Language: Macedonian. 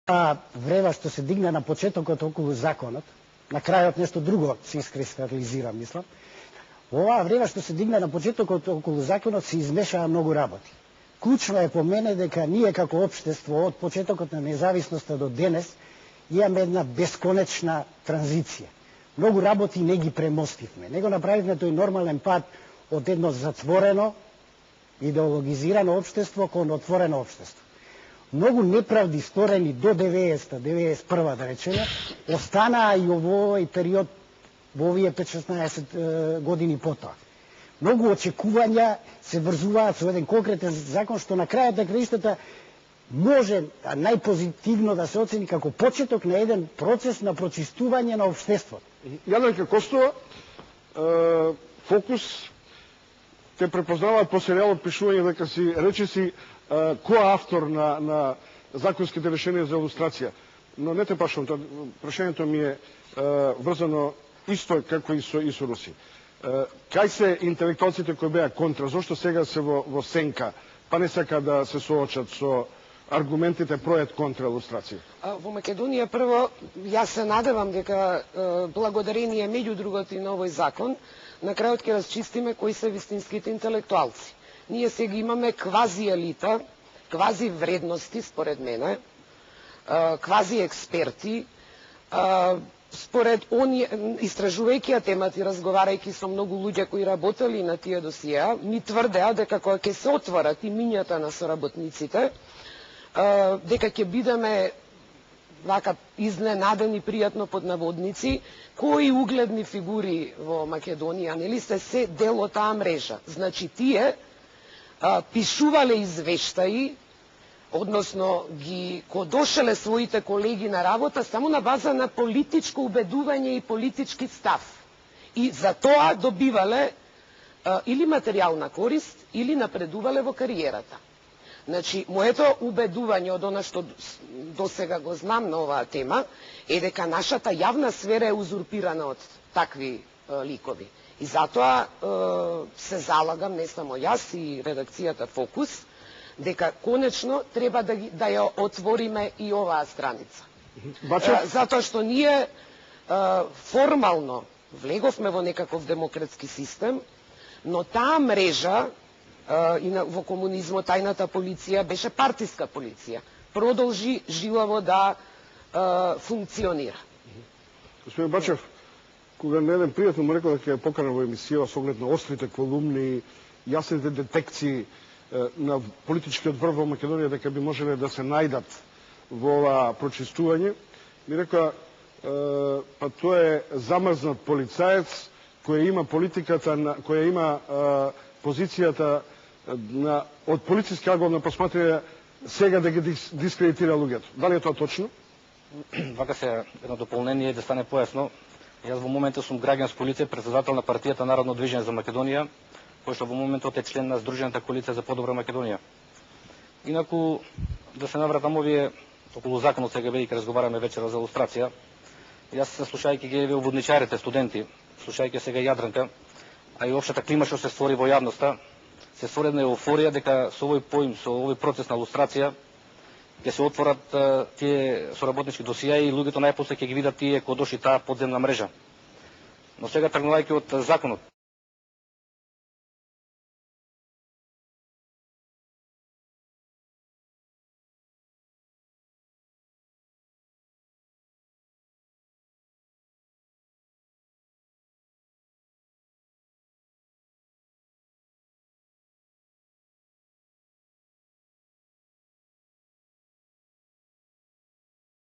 врева што се дигна на почетокот околу законот, на крајот нешто друго се искристализира, мислам. Оваа врева што се дигна на почетокот околу законот се измешаа многу работи. Клучно е по мене дека ние како општество од почетокот на независноста до денес имаме една бесконечна транзиција. Многу работи не ги премостивме. Не го направивме тој нормален пат од едно затворено, идеологизирано општество кон отворено општество. Многу неправди сторени до 90-та, 91-та, да речеме, останаа и во овој период, во овие 5-16 години потоа. Многу очекувања се врзуваат со еден конкретен закон, што на крајот на краиштата може најпозитивно да се оцени како почеток на еден процес на прочистување на општеството. Јадранка Костова, Фокус, те препознаваат по серијалот пишување дека си речиси коавтор на законските решенија за илустрација. Но не те прашувам, прашањето ми е врзано исто како и со Руси. Кај се интелектуалците кои беа контра? Зошто сега се во сенка, па не сака да се соочат со аргументите пројат контра илустрација? Во Македонија прво, јас се надевам дека благодарение меѓу другото и на овој закон, на крајот ќе расчистиме кои се вистинските интелектуалци. Ние сега имаме квази елита, квази вредности, според мене, квази експерти, според они, истражувајќи ја темата и разговарајќи со многу луѓе кои работели на тие досија, ми тврдеа дека кога ќе се отворат имињата на соработниците, дека ќе бидеме вака изненадени пријатно под наводници, кои угледни фигури во Македонија, нели се дел од таа мрежа. Значи тие пишувале извештаи, односно ко дошеле своите колеги на работа само на база на политичко убедување и политички став. И за тоа добивале или материјална корист, или напредувале во кариерата. Значи, моето убедување од она што до сега го знам на оваа тема е дека нашата јавна сфера е узурпирана од такви ликови. И затоа се залагам, не само јас и редакцијата Фокус, дека конечно треба да ја отвориме и оваа страница. Затоа што ние формално влеговме во некаков демократски систем, но таа мрежа и во комунизмот тајната полиција беше партиска полиција. Продолжи жилаво да функционира. Господин Бачев, кога на еден пријател му рекол дека ја покана во емисија со оглед на острите колумни, јасните детекции на политичкиот врв во Македонија дека би можеле да се најдат во ова прочистување, ми рекоа, па тоа е замрзнат полицаец која има политиката, која има позицијата од полициски ъгол на посматрање сега да ги дискредитира луѓето. Дали е тоа точно? Вака се едно дополнение да стане појасно. Јас во моментот сум граѓанско лице, претседател на партијата Народно движење за Македонија, кој што во моментот е член на Сдружената коалиција за подобра Македонија. Инаку, да се навратам овие околу законот, сега бидејќи разговараме вечера за илустрација, јас слушајќи ги уводничарите студенти, слушајќи сега Јадранка, а и општата клима што се створи во јавноста, се створи една еуфорија дека со овој поим, со овој процес на илустрација, ќе се отворат тие соработнички досија и луѓето најпосле ќе ги видат тие кои дошли таа подземна мрежа. Но сега тргнувајќи од законот,